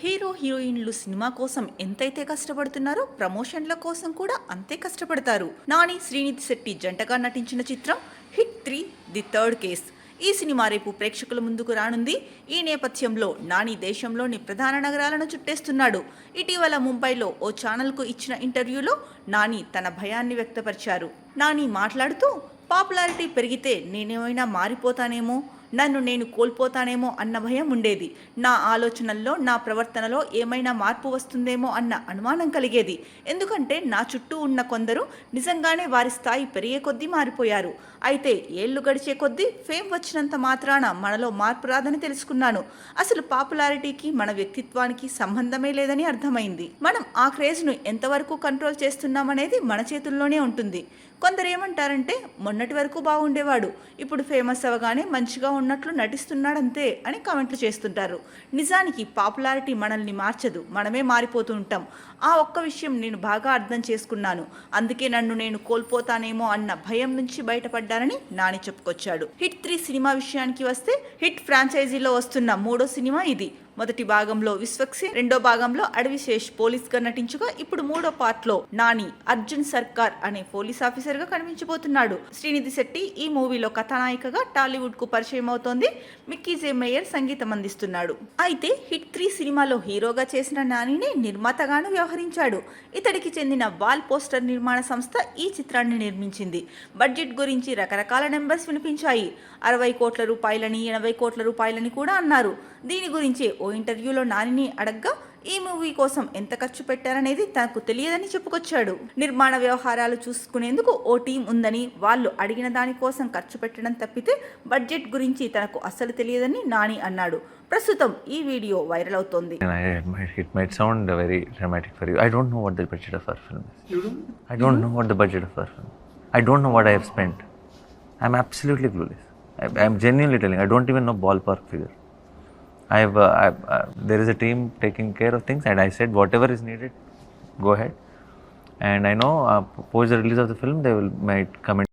Hero హీరోయిన్లు cinema కోసం ఎంతైతే కష్టపడుతున్నారో ప్రమోషన్ల కోసం కూడా అంతే కష్టపడతారు. నాని శ్రీనిధి శెట్టి జంటగా నటించిన చిత్రం హిట్ 3 ది థర్డ్ కేస్. ఈ సినిమా రేపు ప్రేక్షకుల ముందుకు రానుంది. ఈ నేపథ్యంలో నాని దేశంలోని ప్రధాన నగరాలను చుట్టేస్తున్నాడు. ఇటీవల ముంబైలో ఓ ఛానల్కు ఇచ్చిన ఇంటర్వ్యూలో నాని తన భయాన్ని వ్యక్తపరిచారు. నాని మాట్లాడుతూ, పాపులారిటీ పెరిగితే నేనేమైనా మారిపోతానేమో, నన్ను నేను కోల్పోతానేమో అన్న భయం ఉండేది. నా ఆలోచనల్లో, నా ప్రవర్తనలో ఏమైనా మార్పు వస్తుందేమో అన్న అనుమానం కలిగేది. ఎందుకంటే నా చుట్టూ ఉన్న కొందరు నిజంగానే వారి స్థాయి పెరిగే కొద్దీ మారిపోయారు. అయితే ఏళ్లు గడిచే కొద్దీ ఫేమ్ వచ్చినంత మాత్రాన మనలో మార్పు రాదని తెలుసుకున్నాను. అసలు పాపులారిటీకి మన వ్యక్తిత్వానికి సంబంధమే లేదని అర్థమైంది. మనం ఆ క్రేజ్ను ఎంతవరకు కంట్రోల్ చేస్తున్నామనేది మన చేతుల్లోనే ఉంటుంది. కొందరు ఏమంటారంటే, మొన్నటి వరకు బాగుండేవాడు, ఇప్పుడు ఫేమస్ అవ్వగానే మంచిగా ఉన్నట్లు నటిస్తున్నాడంతే అని కామెంట్లు చేస్తుంటారు. నిజానికి పాపులారిటీ మనల్ని మార్చదు, మనమే మారిపోతూ ఉంటాం. ఆ ఒక్క విషయం నేను బాగా అర్థం చేసుకున్నాను. అందుకే నన్ను నేను కోల్పోతానేమో అన్న భయం నుంచి బయటపడ్డానని నాని చెప్పుకొచ్చాడు. హిట్ 3 సినిమా విషయానికి వస్తే, హిట్ ఫ్రాంచైజీలో వస్తున్న 3వ సినిమా ఇది. మొదటి భాగంలో విశ్వక్సేన్, రెండో భాగంలో అడవిశేష్ పోలీస్గా నటించగా, ఇప్పుడు 3వ పార్ట్లో నాని అర్జున్ సర్కార్ అనే పోలీస్ ఆఫీసర్గా కనిపించబోతున్నాడు. శ్రీనిధి శెట్టి ఈ మూవీలో కథానాయికగా టాలీవుడ్కు పరిచయం అవుతోంది. మిక్కీ జే మేయర్ సంగీతం అందిస్తున్నాడు. అయితే హిట్ 3 సినిమాలో హీరోగా చేసిన నానినే నిర్మాతగాను వ్యవహరించాడు. ఇతడికి చెందిన వాల్ పోస్టర్ నిర్మాణ సంస్థ ఈ చిత్రాన్ని నిర్మించింది. బడ్జెట్ గురించి రకరకాల నెంబర్స్ వినిపించాయి. 60 కోట్ల రూపాయలని, 80 కోట్ల రూపాయలని కూడా అన్నారు. దీని గురించి ఓ ఇంటర్వ్యూలో నానిని అడగ్గా, ఈ మూవీ కోసం ఎంత ఖర్చు పెట్టారనేది తనకు తెలియదని చెప్పుకొచ్చాడు. నిర్మాణ వ్యవహారాలు చూసుకునేందుకు ఓ టీం ఉందని, వాళ్ళు అడిగిన దానికోసం ఖర్చు పెట్టడం తప్పితే బడ్జెట్ గురించి తనకు అస్సలు తెలియదని నాని అన్నాడు. ప్రస్తుతం ఈ వీడియో వైరల్ అవుతోంది. It might sound very dramatic for you. I don't know what the budget of our film is. You don't? I don't know what the budget of our film is. I don't know what I have spent. I'm absolutely clueless. I'm genuinely telling. I don't even know ballpark figure. There is a team taking care of things, and I said whatever is needed, go ahead. And I know post the release of the film, they might come in.